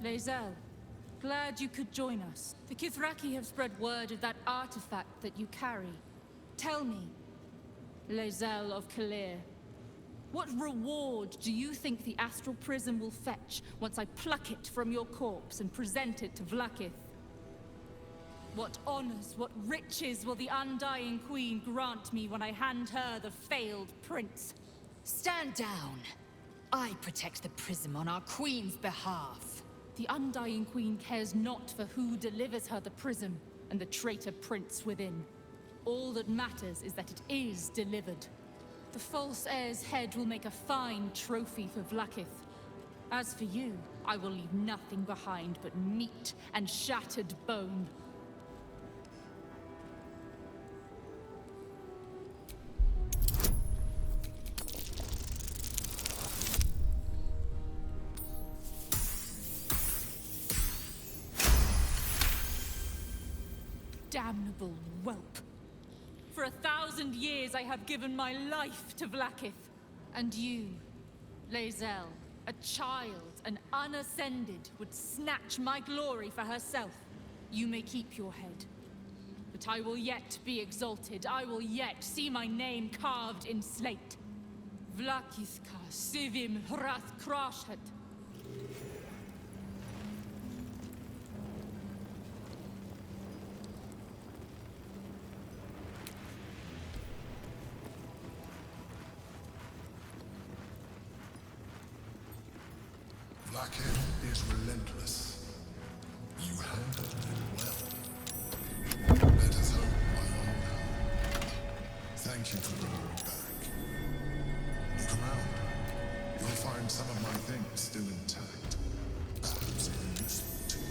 Lae'zel, glad you could join us. The Kithraki have spread word of that artifact that you carry. Tell me, Lae'zel of Kalir, what reward do you think the Astral Prism will fetch once I pluck it from your corpse and present it to Vlaakith? What honors, what riches will the Undying Queen grant me when I hand her the failed prince? Stand down. I protect the prism on our queen's behalf. The Undying Queen cares not for who delivers her the prism and the traitor prince within. All that matters is that it is delivered. The false heir's head will make a fine trophy for Vlaakith. As for you, I will leave nothing behind but meat and shattered bone. Damnable whelp. For 1,000 years I have given my life to Vlaakith. And you, Lae'zel, a child, an unascended, would snatch my glory for herself. You may keep your head. But I will yet be exalted. I will yet see my name carved in slate. Vlaakithka sivim hrath krashet. Vlaakith is relentless. You handled it well. Let us hope my own. Thank you for bringing me back. Look around. You'll find some of my things still intact. Perhaps even useful to you.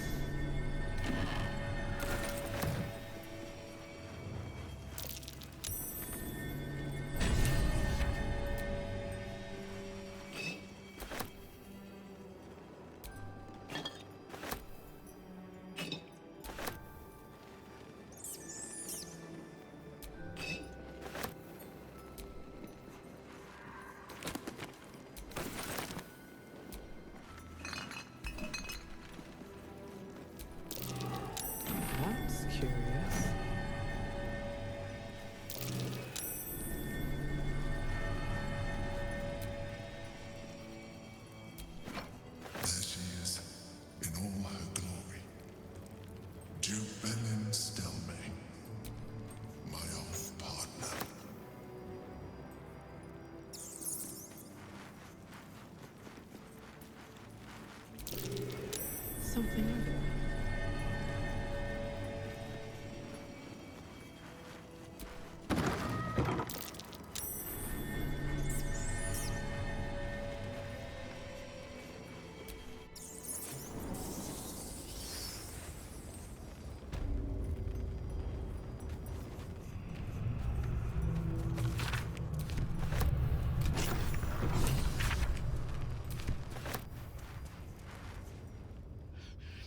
Something other.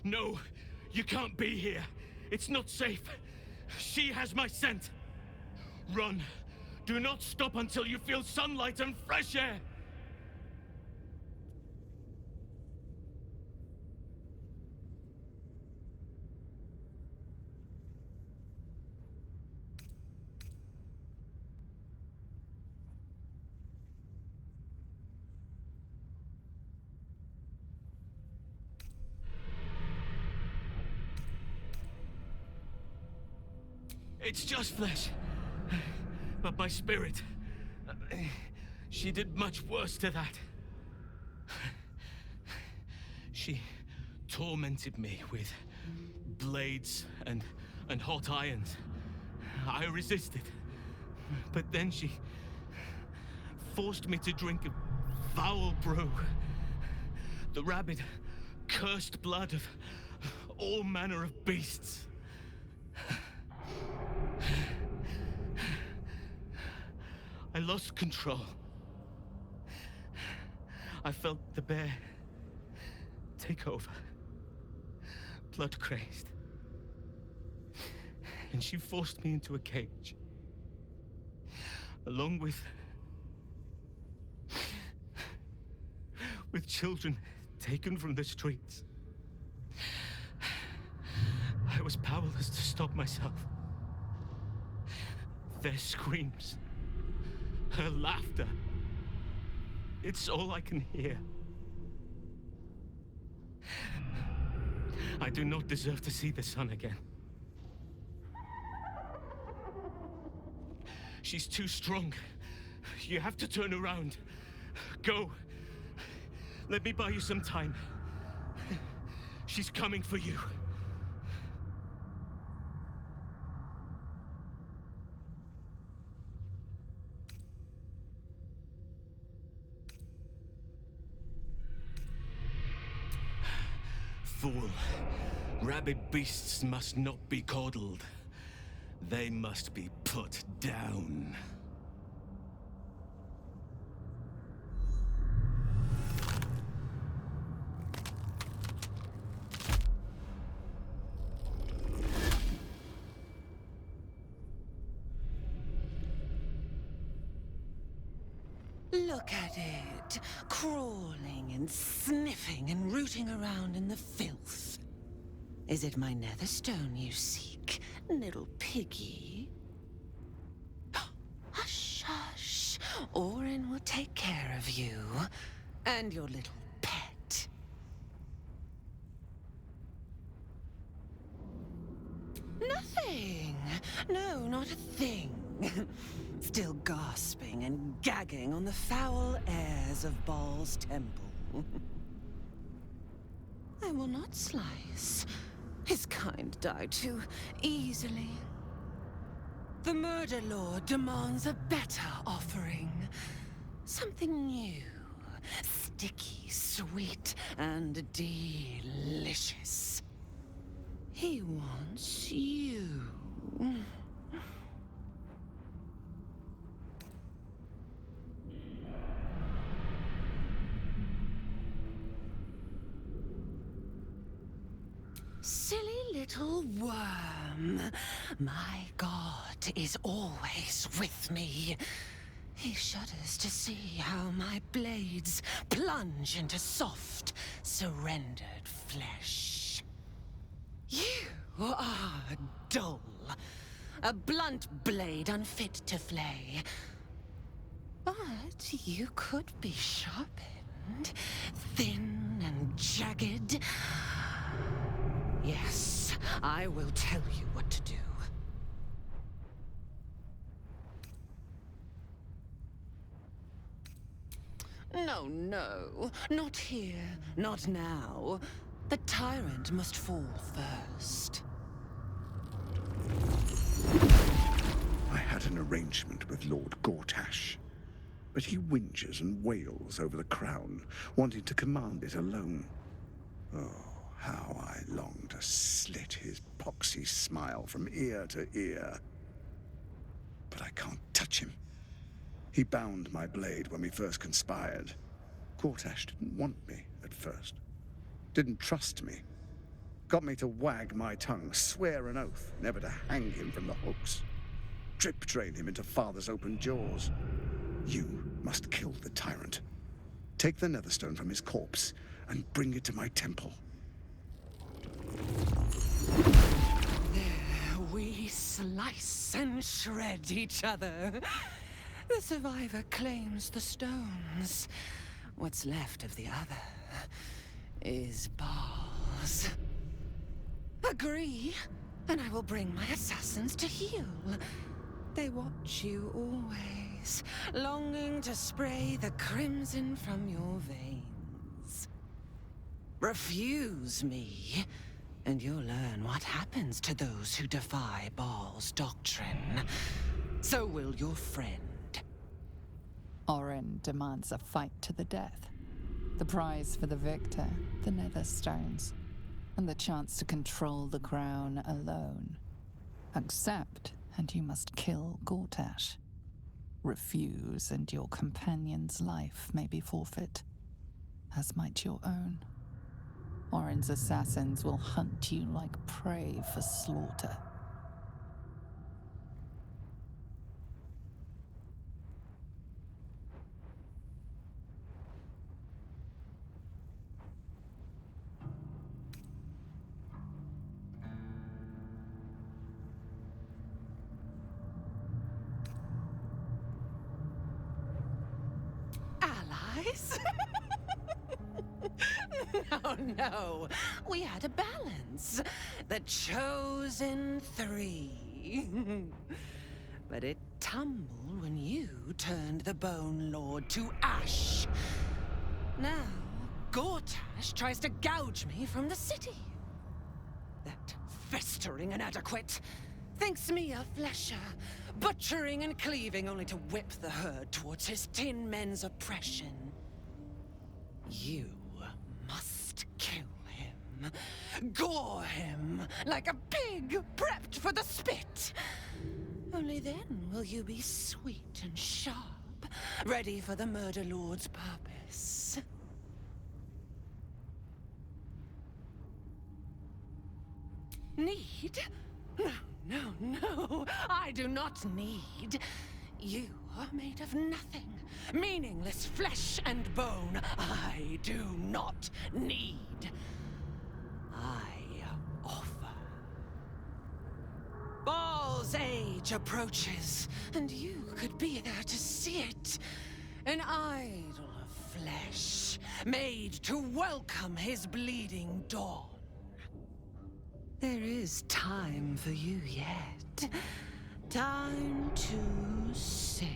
No, you can't be here. It's not safe. She has my scent. Run. Do not stop until you feel sunlight and fresh air. It's just flesh. But my spirit... She did much worse to that. She tormented me with blades and hot irons. I resisted. But then she forced me to drink a foul brew. The rabid, cursed blood of all manner of beasts. I lost control. I felt the bear take over, blood crazed. And she forced me into a cage, along with children taken from the streets. powerless to stop myself. Their screams, her laughter. It's all I can hear. I do not deserve to see the sun again. She's too strong. You have to turn around. Go. Let me buy you some time. She's coming for you. Fool. Rabid beasts must not be coddled. They must be put down. Look at it, crawling and sniffing and rooting around in the filth. Is it my netherstone you seek, little piggy? Hush, hush. Orin will take care of you and your little pet. Nothing. No, not a thing. Still gasping and gagging on the foul airs of Baal's temple. I will not slice. His kind die too easily. The Murder Lord demands a better offering. Something new. Sticky, sweet, and delicious. He wants you. Silly little worm. My God is always with me. He shudders to see how my blades plunge into soft, surrendered flesh. You are dull. A blunt blade unfit to flay. But you could be sharpened, thin and jagged. Yes, I will tell you what to do. No, no, not here, not now. The tyrant must fall first. I had an arrangement with Lord Gortash, but he whinges and wails over the crown, wanting to command it alone. Oh, how I long to slit his poxy smile from ear to ear. But I can't touch him. He bound my blade when we first conspired. Gortash didn't want me at first. Didn't trust me. Got me to wag my tongue, swear an oath never to hang him from the hooks. Drip drain him into father's open jaws. You must kill the tyrant. Take the netherstone from his corpse and bring it to my temple. There we slice and shred each other. The survivor claims the stones. What's left of the other is Baal's. Agree, and I will bring my assassins to heal. They watch you always, longing to spray the crimson from your veins. Refuse me, and you'll learn what happens to those who defy Baal's doctrine. So will your friend. Orin demands a fight to the death. The prize for the victor, the Netherstones, and the chance to control the crown alone. Accept, and you must kill Gortash. Refuse, and your companion's life may be forfeit, as might your own. Orin's assassins will hunt you like prey for slaughter. twice? No, no. We had a balance. The chosen three. But it tumbled when you turned the Bone Lord to ash. Now, Gortash tries to gouge me from the city. That festering inadequate thinks me a flesher, butchering and cleaving only to whip the herd towards his tin men's oppression. You must kill him. Gore him like a pig prepped for the spit. Only then will you be sweet and sharp, ready for the Murder Lord's purpose. Need? No, no, no. I do not need. You are made of nothing. Meaningless flesh and bone. I do not need. I offer. Baal's age approaches, and you could be there to see it. An idol of flesh, made to welcome his bleeding dawn. There is time for you yet. Time to save.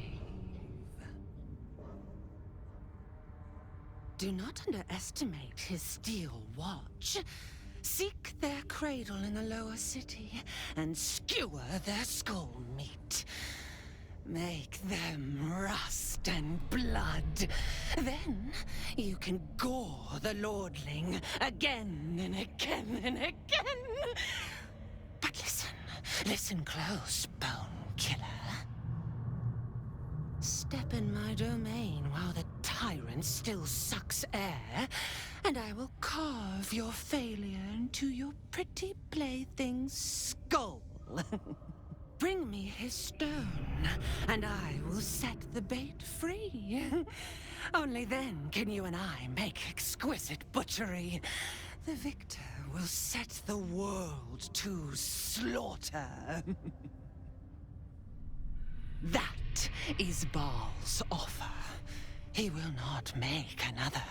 Do not underestimate his steel watch. Seek their cradle in the lower city and skewer their skull meat. Make them rust and blood. Then you can gore the lordling again and again and again. But listen close, Bone Killer. Step in my domain while the tyrant still sucks air, and I will carve your failure into your pretty plaything's skull. Bring me his stone, and I will set the bait free. Only then can you and I make exquisite butchery. The victor will set the world to slaughter. That is Baal's offer. He will not make another.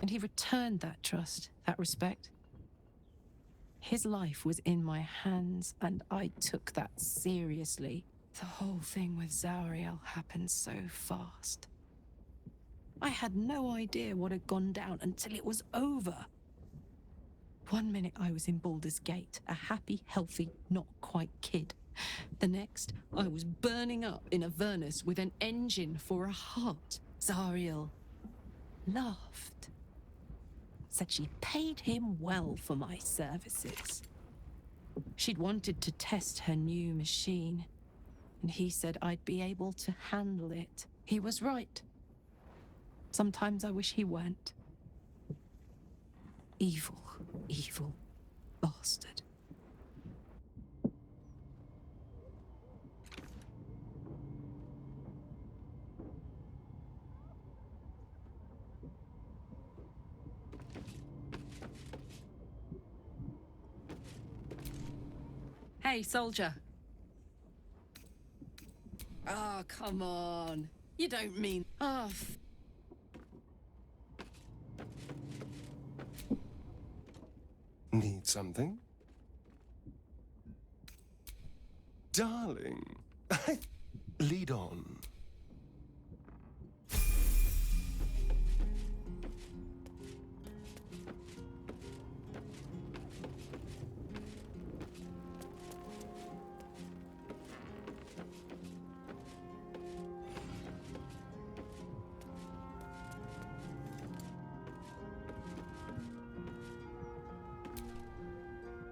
And he returned that trust, that respect. His life was in my hands, and I took that seriously. The whole thing with Zariel happened so fast. I had no idea what had gone down until it was over. 1 minute I was in Baldur's Gate, a happy, healthy, not quite kid. The next, I was burning up in Avernus with an engine for a heart. Zariel laughed. Said she paid him well for my services. She'd wanted to test her new machine, and he said I'd be able to handle it. He was right. Sometimes I wish he weren't. Evil, evil bastard. Hey, soldier. Oh, come on. You don't mean... Oh, Need something? Darling, lead on.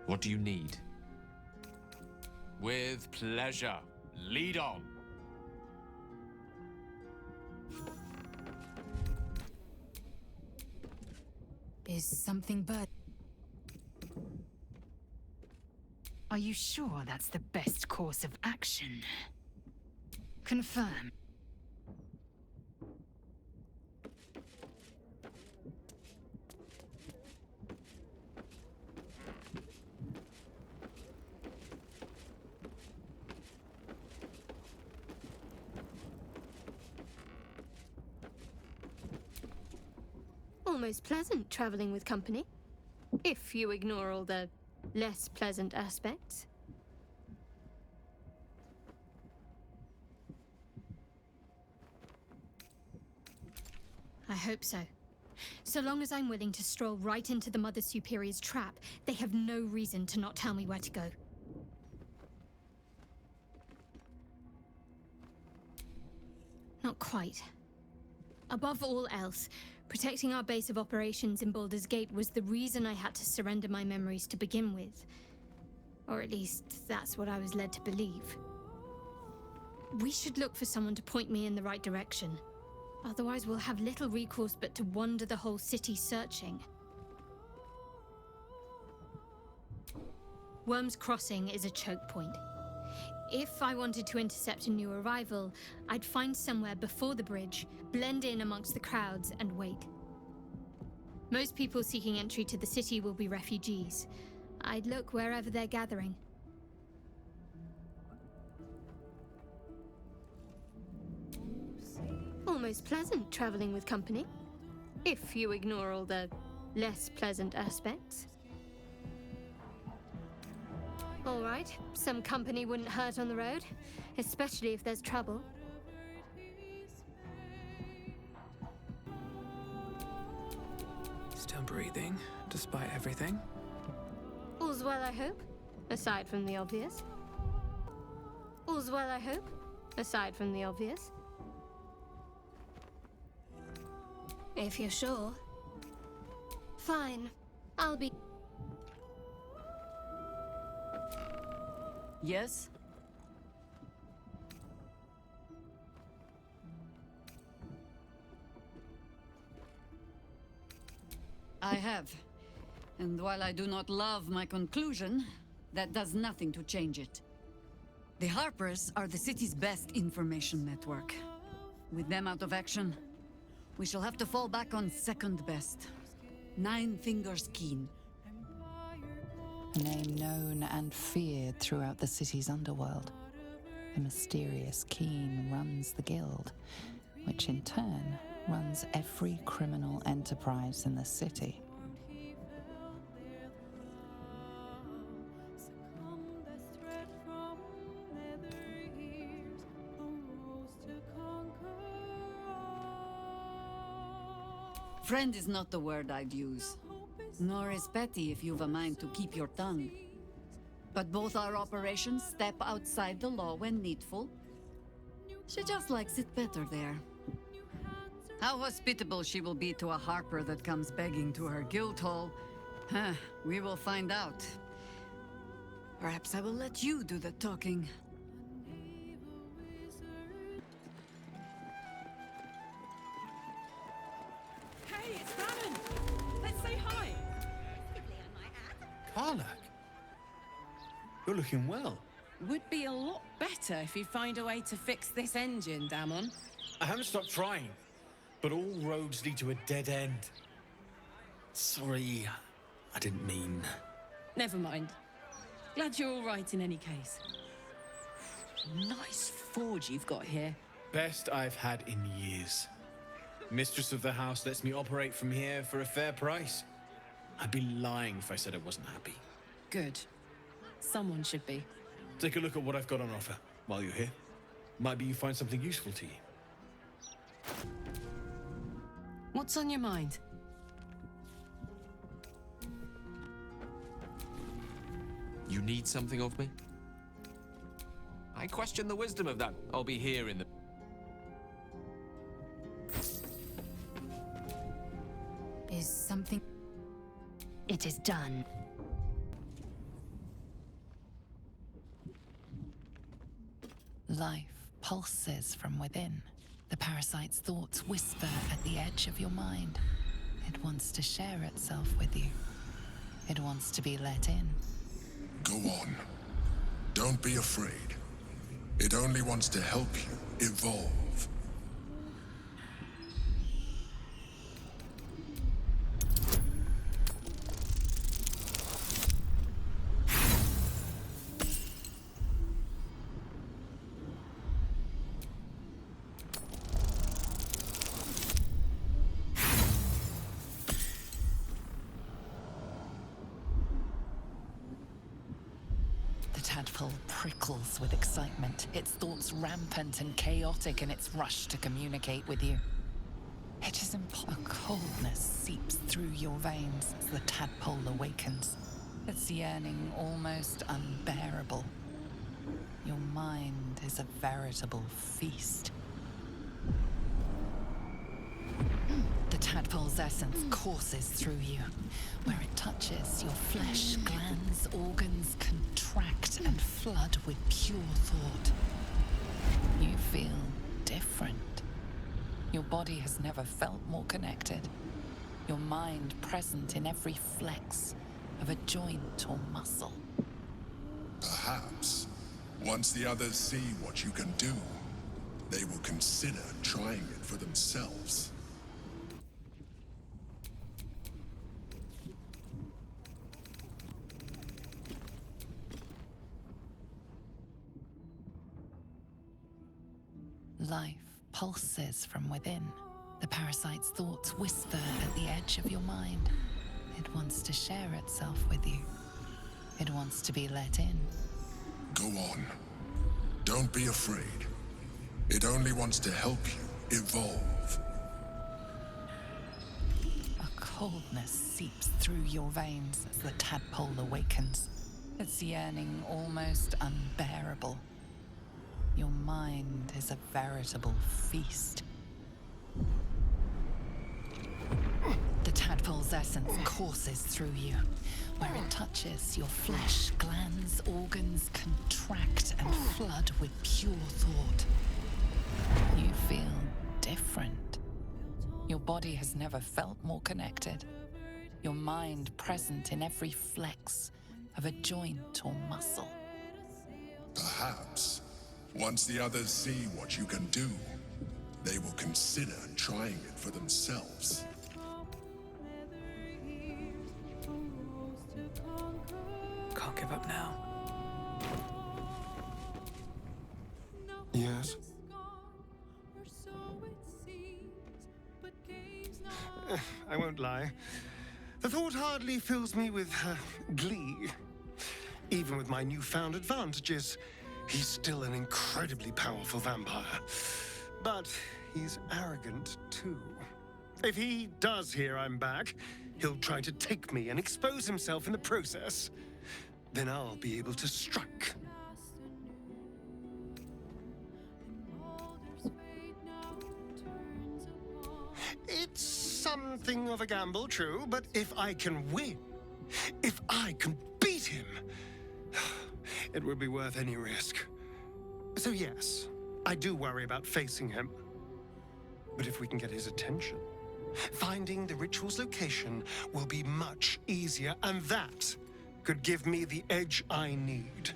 What do you need? With pleasure. Lead on. Is something but... Are you sure that's the best course of action? Confirm. Almost pleasant traveling with company, if you ignore all the less pleasant aspects. I hope so. So long as I'm willing to stroll right into the Mother Superior's trap, they have no reason to not tell me where to go. Not quite. Above all else, protecting our base of operations in Baldur's Gate was the reason I had to surrender my memories to begin with. Or at least, that's what I was led to believe. We should look for someone to point me in the right direction. Otherwise, we'll have little recourse but to wander the whole city searching. Worm's Crossing is a choke point. If I wanted to intercept a new arrival, I'd find somewhere before the bridge, blend in amongst the crowds, and wait. Most people seeking entry to the city will be refugees. I'd look wherever they're gathering. Almost pleasant traveling with company, if you ignore all the less pleasant aspects. All right, some company wouldn't hurt on the road, especially if there's trouble. Still breathing, despite everything. All's well, I hope, aside from the obvious. All's well, I hope, aside from the obvious. If you're sure. Fine, I'll be... Yes? I have. And while I do not love my conclusion, that does nothing to change it. The Harpers are the city's best information network. With them out of action, we shall have to fall back on second best. Nine Fingers Keen. A name known and feared throughout the city's underworld. The mysterious Keen runs the guild, which in turn runs every criminal enterprise in the city. Friend is not the word I'd use. Nor is petty if you've a mind to keep your tongue. But both our operations step outside the law when needful. She just likes it better there. How hospitable she will be to a Harper that comes begging to her guild hall, we will find out. Perhaps I will let you do the talking. Hey, it's Bannon! Let's say hi! Karlach, you're looking well. Would be a lot better if you find a way to fix this engine, Damon. I haven't stopped trying, but all roads lead to a dead end. Sorry, I didn't mean... Never mind. Glad you're all right in any case. Nice forge you've got here. Best I've had in years. Mistress of the house lets me operate from here for a fair price. I'd be lying if I said I wasn't happy. Good. Someone should be. Take a look at what I've got on offer while you're here. Might be you find something useful to you. What's on your mind? You need something of me? I question the wisdom of that. I'll be here in the... Is something... It is done. Life pulses from within. The parasite's thoughts whisper at the edge of your mind. It wants to share itself with you. It wants to be let in. Go on. Don't be afraid. It only wants to help you evolve. The tadpole prickles with excitement, its thoughts rampant and chaotic in its rush to communicate with you. It is a coldness seeps through your veins as the tadpole awakens, its yearning almost unbearable. Your mind is a veritable feast. The tadpole's essence courses through you. Where it touches, your flesh, glands, organs contract and flood with pure thought. You feel different. Your body has never felt more connected. Your mind present in every flex of a joint or muscle. Perhaps, once the others see what you can do, they will consider trying it for themselves. Life pulses from within. The parasite's thoughts whisper at the edge of your mind. It wants to share itself with you. It wants to be let in. Go on. Don't be afraid. It only wants to help you evolve. A coldness seeps through your veins as the tadpole awakens, its yearning almost unbearable. Your mind is a veritable feast. The tadpole's essence courses through you. Where it touches, your flesh, glands, organs contract and flood with pure thought. You feel different. Your body has never felt more connected. Your mind present in every flex of a joint or muscle. Perhaps, once the others see what you can do, they will consider trying it for themselves. Can't give up now. Yes? I won't lie. The thought hardly fills me with glee. Even with my newfound advantages, he's still an incredibly powerful vampire. But he's arrogant, too. If he does hear I'm back, he'll try to take me and expose himself in the process. Then I'll be able to strike. It's something of a gamble, true, but if I can win, if I can beat him, it would be worth any risk. So yes, I do worry about facing him. But if we can get his attention, finding the ritual's location will be much easier, and that could give me the edge I need.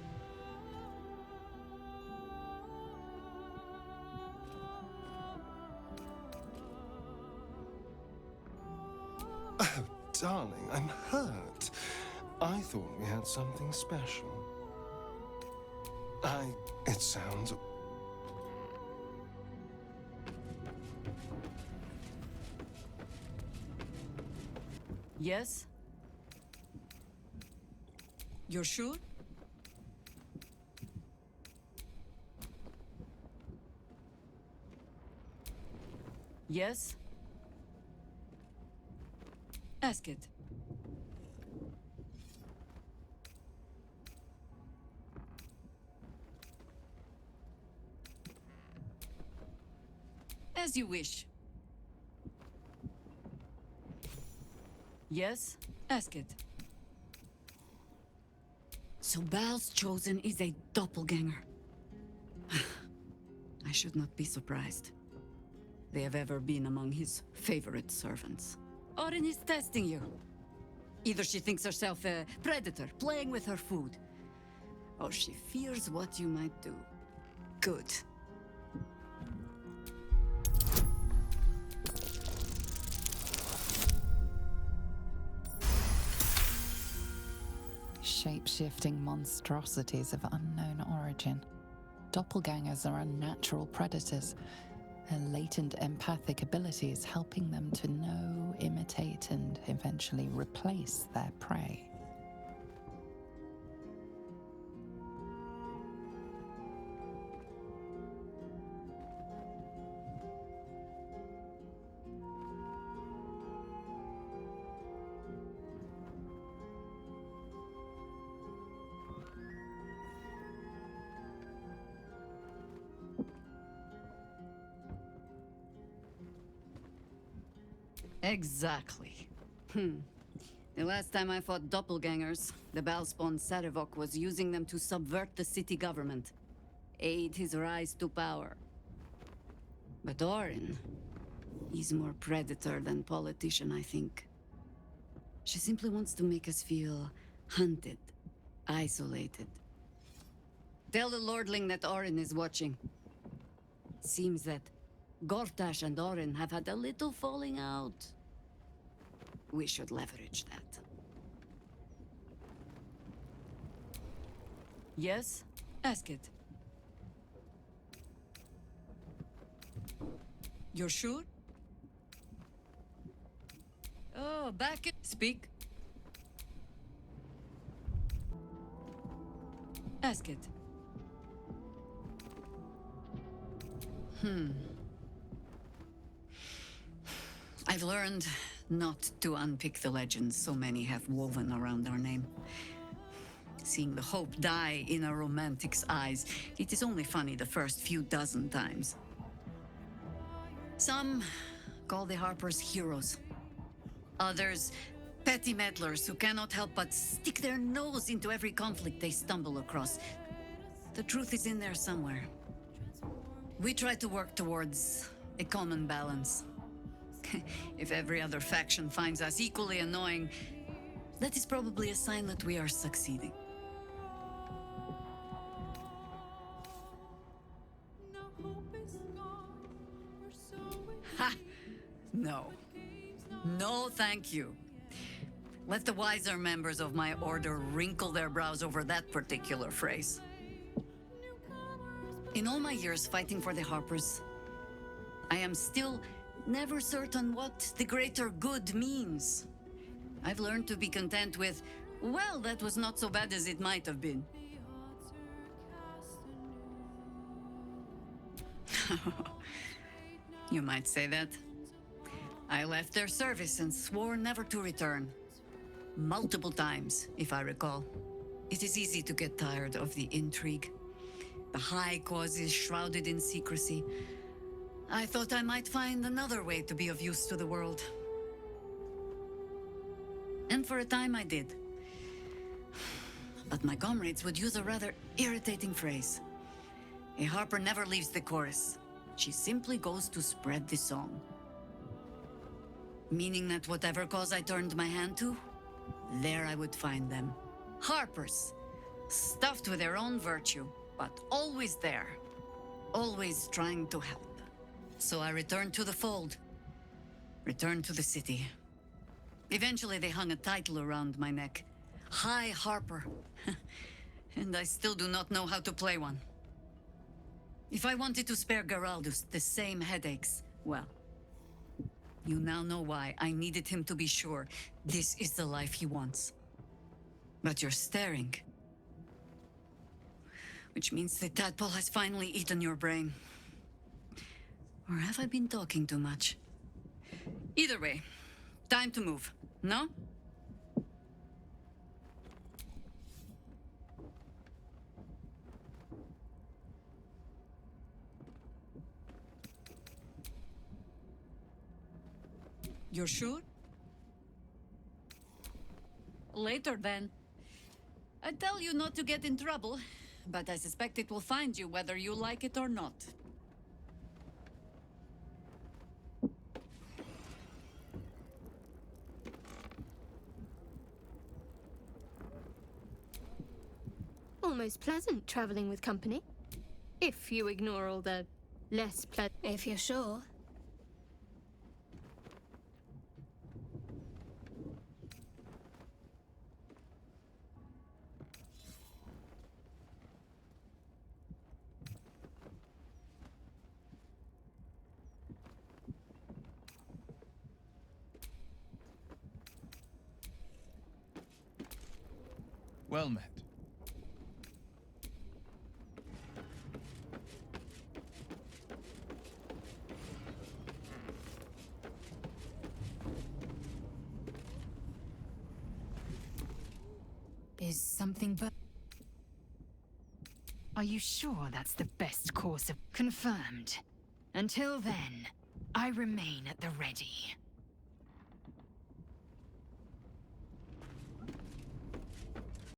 Oh, darling, I'm hurt. I thought we had something special. It sounds... Yes? You're sure? Yes? Ask it. As you wish. Yes? Ask it. So Baal's chosen is a doppelganger. I should not be surprised. They have ever been among his favorite servants. Orin is testing you. Either she thinks herself a predator, playing with her food, or she fears what you might do. Good. Shape-shifting monstrosities of unknown origin. Doppelgangers are unnatural predators, their latent empathic abilities helping them to know, imitate, and eventually replace their prey. Exactly. The last time I fought doppelgangers, the Balspawn Sarevok was using them to subvert the city government, aid his rise to power. But Orin, he's more predator than politician, I think. She simply wants to make us feel hunted, isolated. Tell the Lordling that Orin is watching. Seems that Gortash and Orin have had a little falling out. We should leverage that. Yes? Ask it. You're sure? Oh, back it. Speak. Ask it. I've learned not to unpick the legends so many have woven around our name. Seeing the hope die in a romantic's eyes, it is only funny the first few dozen times. Some call the Harpers heroes. Others, petty meddlers who cannot help but stick their nose into every conflict they stumble across. The truth is in there somewhere. We try to work towards a common balance. If every other faction finds us equally annoying, that is probably a sign that we are succeeding. Ha! No. No, thank you. Let the wiser members of my order wrinkle their brows over that particular phrase. In all my years fighting for the Harpers, I am still never certain what the greater good means. I've learned to be content with, well, that was not so bad as it might have been. You might say that. I left their service and swore never to return. Multiple times, if I recall. It is easy to get tired of the intrigue. The high causes shrouded in secrecy. I thought I might find another way to be of use to the world. And for a time I did. But my comrades would use a rather irritating phrase. A harper never leaves the chorus. She simply goes to spread the song. Meaning that whatever cause I turned my hand to, there I would find them. Harpers, stuffed with their own virtue, but always there. Always trying to help. So I returned to the fold. Returned to the city. Eventually they hung a title around my neck. High Harper. And I still do not know how to play one. If I wanted to spare Geraldus the same headaches, well, you now know why I needed him to be sure this is the life he wants. But you're staring. Which means the tadpole has finally eaten your brain. Or have I been talking too much? Either way, time to move, no? You're sure? Later, then. I tell you not to get in trouble, but I suspect it will find you whether you like it or not. almost pleasant traveling with company. If you ignore all the less pleasant. If you're sure. Well met. Is something but... Are you sure that's the best course of... Confirmed. Until then, I remain at the ready.